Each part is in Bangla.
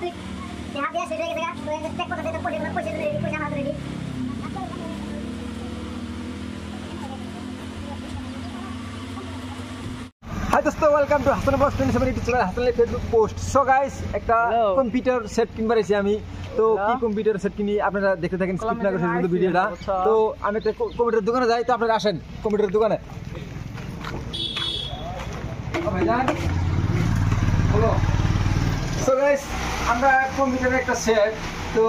Hi दोस्तों, welcome to Hasan boss 27 YouTube channel Hasan Facebook post. So guys, একটা কম্পিউটার সেট কিনবার এসেছি আমি। তো কি কম্পিউটার সেট কিনি আপনারা দেখতে থাকেন, স্কিপ না করে শেষ পর্যন্ত ভিডিওটা। তো আমি একটা কম্পিউটার দোকানে যাই, তো আপনারা আসেন কম্পিউটার দোকানে। হ্যালো। সো গাইস, আমরা কম্পিউটারের একটা সেট, তো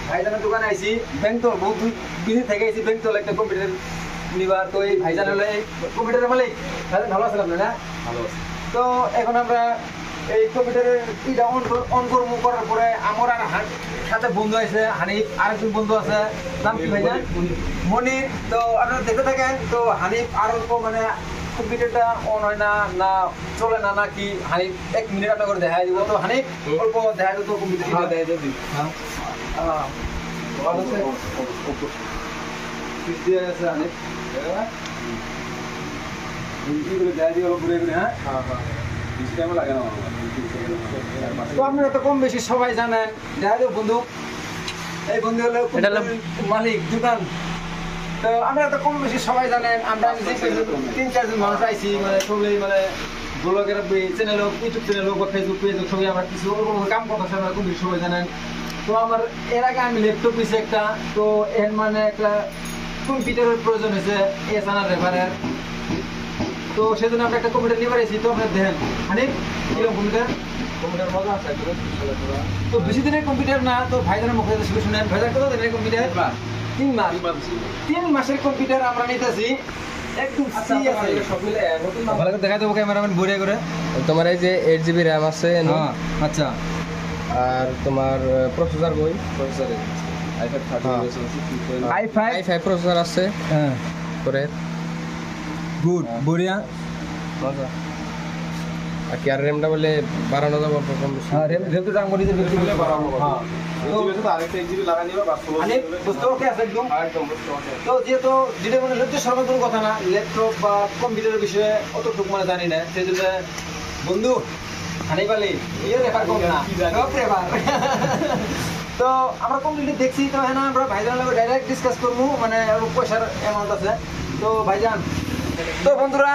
ভাইজানের দোকানে আইছি। বেঙ্গল বহুত দিন থেকে আইছি, বেঙ্গল একটা কম্পিউটার নিবার। তো এই ভাইজান হলো এই কম্পিউটারের মালিক। ভাইজান ভালো আছেন আপনারা? ভালো আছে। তো এখন আমরা এই কম্পিউটারের ইটা অন করবো, করার পরে আমার আর সাথে বন্ধু আছে হানিফ, আরেকজন বন্ধু আছে, নাম কি ভাইজান? মনির। তো আপনারা দেখতে থাকেন। তো হানিফ আর অল্প মানে কম্পিউটারটা অন হয় না, না চলে না, না কি হানিফ 1 মিনিট আপনার করে দেখা দিব। তো হানিফ অল্প দেখা দিত কম্পিউটার দেখা দিবি। তো আপনারা তো কম বেশি সবাই জানেন, বন্ধু এই বন্ধু হলো মালিক দোকান। তো আপনারা তো কম বেশি সবাই জানেন। আমরা 3-4 জন মানুষ আইছি, মানে সবাই মানে ব্লগের চ্যানেল হোক, ইউটিউব চ্যানেল হোক বা ফেসবুক পেজ হোক, সবাই আমরা কিছু কাম করতেছি, আপনারা কম বেশি সবাই জানেন। তো আমার এর আগে আমি ল্যাপটপ নিয়েছি একটা, তো এর মানে একটা কম্পিউটারের প্রয়োজন হয়েছে এসানার রেফারের। তো সেজন্য আমরা একটা কম্পিউটার নিয়ে পারিয়েছি। তো আপনারা দেখেন হানিফ কিরকম কম্পিউটার মজা আছে। তো বেশি দিনের কম্পিউটার না, তো ভাইজানের মুখে শুনেন। ভাইজান কত দিনের কম্পিউটার? 3 মাসের কম্পিউটার আমরা নিতেছি। একদম ভালো করে দেখাই দেবো ক্যামেরাম্যান ঘুরে ঘুরে। তোমার এই যে 8GB র্যাম আছে। আচ্ছা। আর তোমার প্রসেসর কই? প্রসেসরে i5 প্রসেসর আছে। হ্যাঁ, করে গুড, বড়িয়া। মজা। আর কি আর র্যামটা বলে বাড়ানো যাবে কম বেশি? হ্যাঁ, র্যাম তো দাম করে দিতে বলে বাড়াবো। হ্যাঁ, তো আরেকটা 1GB লাগা নিবা বা 16 মানে বুঝতে ওকে আছে একদম। তো যেহেতু যেটা মানে ল্যাপটপ সর্বত্র কথা না, ল্যাপটপ বা কম্পিউটারের বিষয়ে অতটুকু মানে জানি না, সেই জন্য বন্ধু হানিফ আলী ইয়ে রেফার করব না, সব রেফার। তো আমরা কমপ্লিট দেখছি। তো হ্যাঁ, আমরা ভাইজানের লগে ডাইরেক্ট ডিসকাস করবো, মানে পয়সার অ্যামাউন্ট আছে। তো ভাইজান, তো বন্ধুরা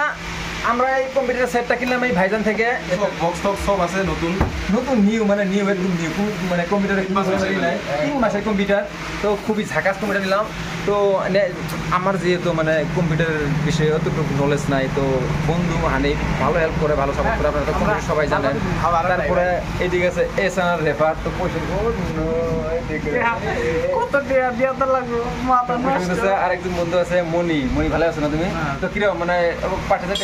আমরা এই কম্পিউটার সেটটা কিনলাম এই ভাইজান থেকে। বক্স টক সব আছে, নতুন নিউ মানে নিউ একদম নিউ, মানে কম্পিউটার 3 মাসের কম্পিউটার। তো খুবই ঝাকাস কম্পিউটার নিলাম। তো আমার যেহেতু মানে কম্পিউটারের বিষয়ে অতটুকু নলেজ নাই, তো বন্ধু হানিফ ভালো হেল্প করে, ভালো সাপোর্ট করে, আপনারা তো সবাই জানেন। তারপরে এদিকে আছে এসানার রেফার। তো পয়সা আরেকজন বন্ধু আছে মনি। ভালো আছো না তুমি? তো কিরকম মানে পাঠিয়ে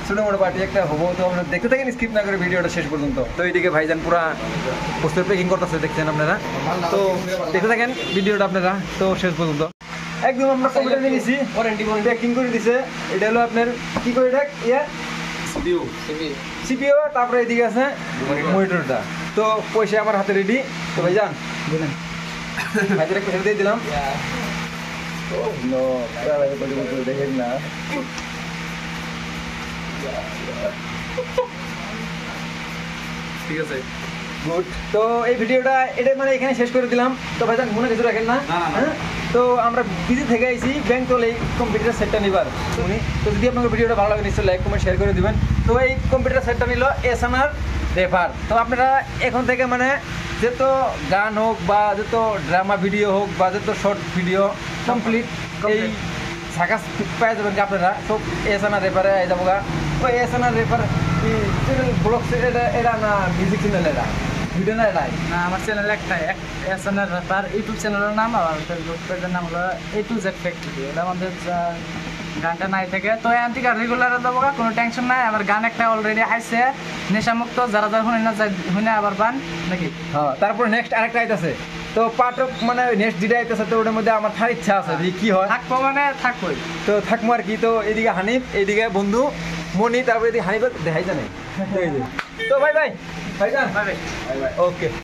ছোট মোটো পার্টি একটা হবো। তো আমরা দেখতে থাকেন, স্কিপ না করে ভিডিওটা শেষ পর্যন্ত। তো এইদিকে ভাইজান পুরা পোস্টার প্যাকিং করতেছে, দেখছেন আপনারা। তো দেখতে থাকেন ভিডিওটা আপনারা তো শেষ পর্যন্ত। একদম আমরা কম্পিউটার নিয়ে নিয়েছি, প্যাকিং করে দিছে। এটা হলো আপনার কি করে এটা সিপিইউ। তারপরে এদিকে আছে মনিটরটা। তো পয়সা আমার হাতে রেডি। তো ভাইজান দিলেন, ভাইজান পয়সা দিয়ে দিলাম। দেখেন না, ঠিক আছে, গুড। তো এই ভিডিওটা এটা মানে এখানে শেষ করে দিলাম। তো ভাইজান মনে কিছু রাখেন না। হ্যাঁ, তো আমরা বিজি থেকে আইছি বেঙ্গল এই কম্পিউটার সেটটা নিবার। তো যদি আপনাদের ভিডিওটা ভালো লাগে নিশ্চয়ই লাইক কমেন্ট শেয়ার করে দিবেন। তো এই কম্পিউটার সেটটা নিল এসানার রেফার। তো আপনারা এখন থেকে মানে যত গান হোক বা যত ড্রামা ভিডিও হোক বা যত শর্ট ভিডিও কমপ্লিট এই ঝাকাস পাই যাবেন আপনারা সব এসানার রেফারে আই যাবো গা। ওই এসানার রেফার চ্যানেল ব্লগ এটা না মিউজিক চ্যানেল, এটা ভিডিও না, এটাই না আমার চ্যানেল একটাই এসানার রেফার। ইউটিউব চ্যানেলের নাম আর ফেসবুক পেজের নাম হলো A2Z ফ্যাক্টরি। এটা আমাদের গানটা নাই থেকে। তো এখান থেকে রেগুলার দেবো, কোনো টেনশন নাই। আমার গান একটা অলরেডি আইছে, নেশামুক্ত। যারা শুনে না শুনে আবার বান নাকি। হ্যাঁ, তারপর নেক্সট আরেকটা আইতেছে। তো পার্ট অফ মানে নেক্সট যেটা আইতেছে, তো ওটার মধ্যে আমার থাকার ইচ্ছা আছে যে কি হয়। থাকবো মানে থাকবোই, তো থাকবো আর কি। তো এদিকে হানিফ, এইদিকে বন্ধু মনি, তারপরে এদিকে হানিফ দেখাই জানে। তো ভাই ভাইজান, ওকে।